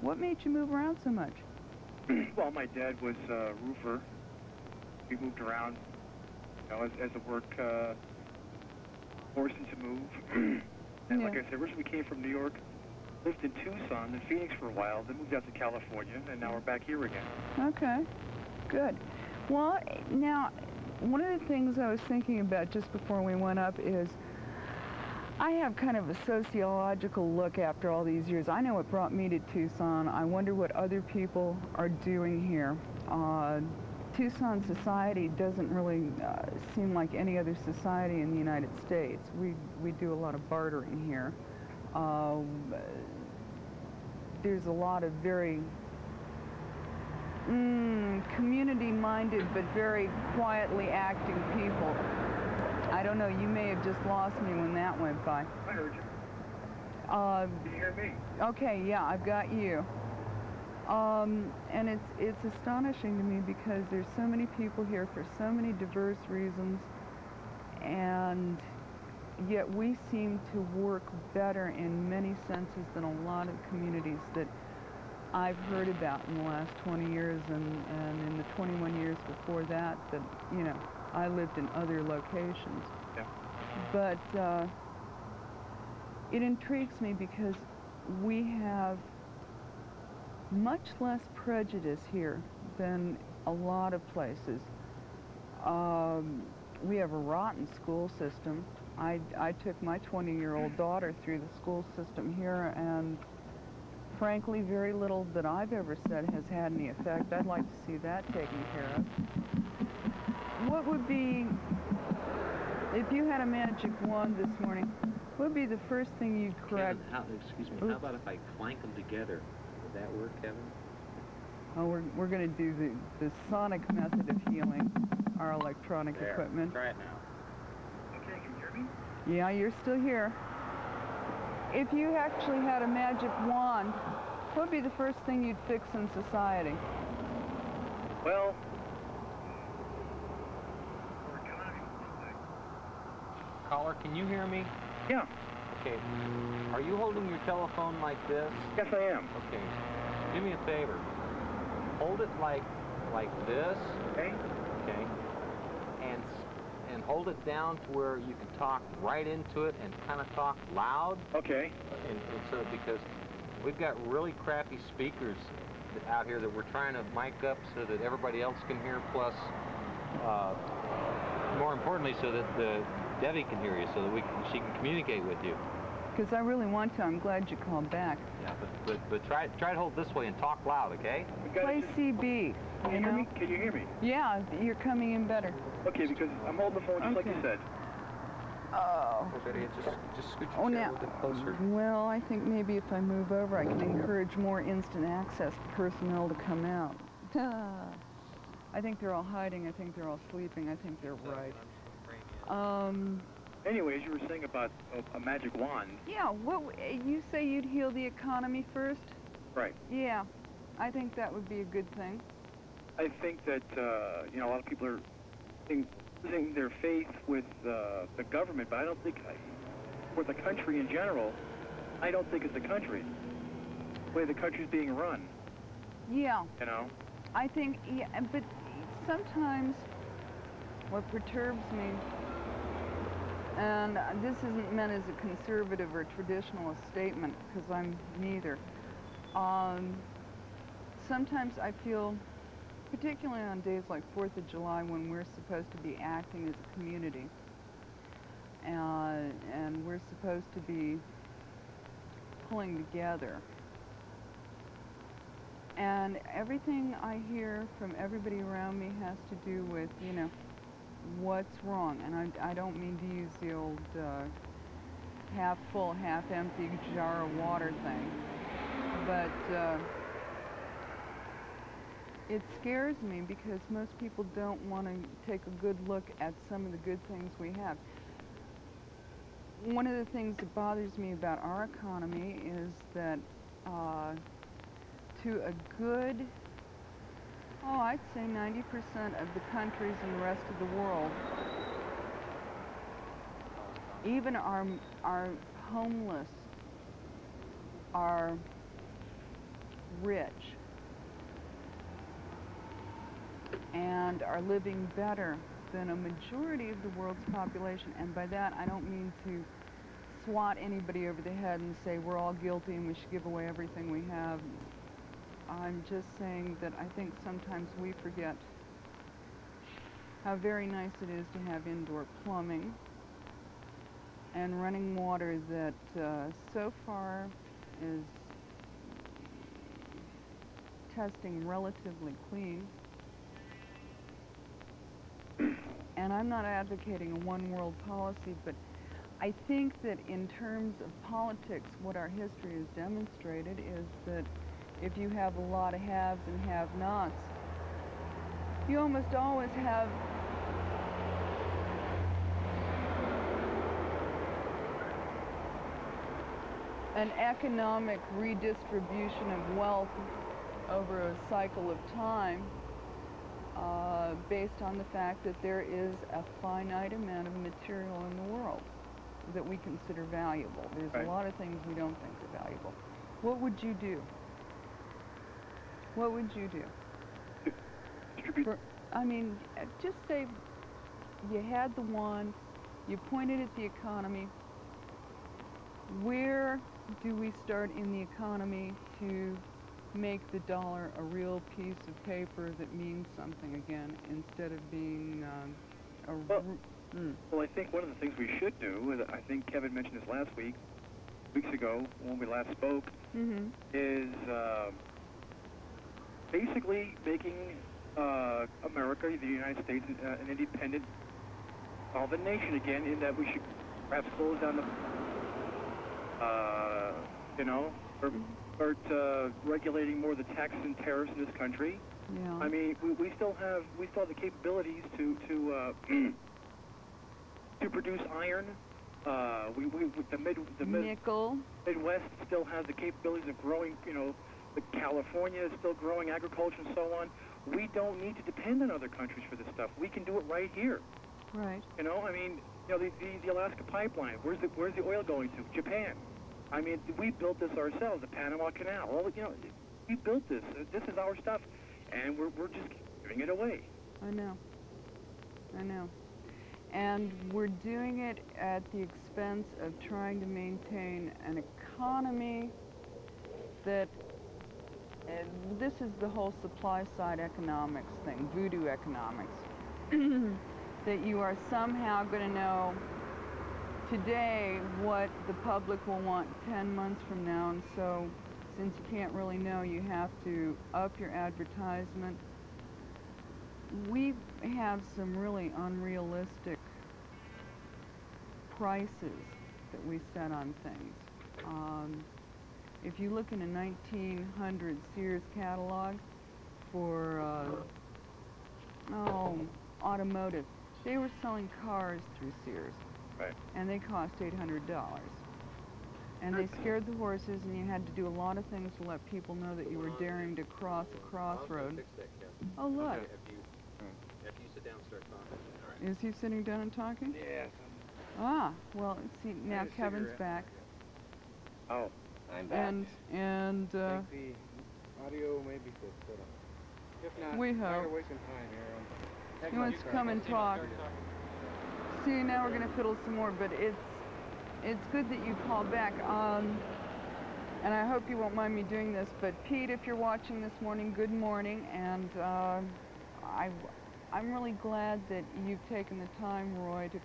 What made you move around so much? Well, my dad was a roofer. We moved around, you know, as the work forced him to move. And like I said, originally we came from New York, lived in Tucson, then Phoenix for a while, then moved out to California, and now we're back here again. Okay, good. Well, now, one of the things I was thinking about just before we went up is I have kind of a sociological look after all these years. I know what brought me to Tucson. I wonder what other people are doing here. Tucson society doesn't really seem like any other society in the United States. We do a lot of bartering here. There's a lot of very community-minded but very quietly acting people. I don't know, you may have just lost me when that went by. I heard you. Can you hear me? Okay, yeah, I've got you. And it's astonishing to me because there's so many people here for so many diverse reasons, and yet we seem to work better in many senses than a lot of communities that I've heard about in the last 20 years and in the 21 years before that, you know, I lived in other locations. Yeah. But it intrigues me because we have much less prejudice here than a lot of places. We have a rotten school system. I took my 20-year-old daughter through the school system here, and frankly, very little that I've ever said has had any effect. I'd like to see that taken care of. What would be, if you had a magic wand this morning, what would be the first thing you'd correct? Kevin, excuse me, how about if I clank them together? Would that work, Kevin? Oh, we're going to do the sonic method of healing our electronic equipment. Try it now. Okay, can you hear me? Yeah, you're still here. If you actually had a magic wand, what would be the first thing you'd fix in society? Well, Caller, can you hear me? yeah. Okay. Are you holding your telephone like this? Yes, I am. Okay. Do me a favor. Hold it like this. Okay. Okay. And hold it down to where you can talk right into it and kind of talk loud. Okay. And so because we've got really crappy speakers out here that we're trying to mic up so that everybody else can hear, plus more importantly so that Debbie can hear you, so that she can communicate with you. Because I really want to. I'm glad you called back. Yeah, but try to hold this way and talk loud, okay? Play CB. Can you hear me? Can you hear me? Yeah, you're coming in better. Okay, because I'm holding the phone just like you said. Oh. Just scoot your chair a little bit closer. Well, I think maybe if I move over, I can encourage more instant access personnel to come out. I think they're all hiding. I think they're all sleeping. I think they're right. Anyways, you were saying about a magic wand. Yeah, you say you'd heal the economy first? Right. Yeah, I think that would be a good thing. I think that, you know, a lot of people are losing their faith with the government, but I don't think, with the country in general, I don't think it's the country. The way the country's being run. Yeah. You know? I think, yeah, but sometimes what perturbs me, and this isn't meant as a conservative or traditionalist statement, because I'm neither. Sometimes I feel, particularly on days like 4th of July when we're supposed to be acting as a community, and we're supposed to be pulling together. And everything I hear from everybody around me has to do with, you know, what's wrong. And I don't mean to use the old half full, half empty jar of water thing. But it scares me because most people don't want to take a good look at some of the good things we have. One of the things that bothers me about our economy is that to a good, I'd say 90% of the countries in the rest of the world, even our homeless are rich and are living better than a majority of the world's population. And by that, I don't mean to swat anybody over the head and say we're all guilty and we should give away everything we have. I'm just saying that I think sometimes we forget how very nice it is to have indoor plumbing and running water that so far is testing relatively clean. And I'm not advocating a one-world policy, but I think that in terms of politics, what our history has demonstrated is that if you have a lot of haves and have-nots, you almost always have an economic redistribution of wealth over a cycle of time based on the fact that there is a finite amount of material in the world that we consider valuable. There's right. a lot of things we don't think are valuable. What would you do? What would you do? I mean, just say you had the wand, you pointed at the economy. Where do we start in the economy to make the dollar a real piece of paper that means something again, instead of being Well, I think one of the things we should do, is, I think Kevin mentioned this last weeks ago when we last spoke, is basically making America, the United States, an independent sovereign nation again, in that we should perhaps close down the, or start regulating more of the taxes and tariffs in this country. Yeah. I mean, we still have the capabilities to produce iron. The nickel. Midwest still has the capabilities of growing. California is still growing agriculture and so on. We don't need to depend on other countries for this stuff. We can do it right here. Right. I mean, the Alaska pipeline. Where's the oil going to? Japan. I mean, we built this ourselves. The Panama Canal. We built this. This is our stuff, and we're just giving it away. I know. And we're doing it at the expense of trying to maintain an economy that, this is the whole supply side economics thing, voodoo economics, that you are somehow going to know today what the public will want 10 months from now, and so since you can't really know, you have to up your advertisement. We have some really unrealistic prices that we set on things. If you look in a 1900 Sears catalog for automotive, they were selling cars through Sears. Right. And they cost $800. And they scared the horses, and you had to do a lot of things to let people know that you were daring to cross a crossroad. Oh, look. Okay, after you sit down and start talking. All right. Is he sitting down and talking? Yes. Ah, well, see, now Kevin's back. Oh, I'm back. And I think the audio may be fixed, but if not, we we're hope. wasting time here. He wants to come and talk. See, now we're going to fiddle some more, but it's good that you called back. And I hope you won't mind me doing this, but Pete, if you're watching this morning, good morning, and I'm really glad that you've taken the time, Roy, to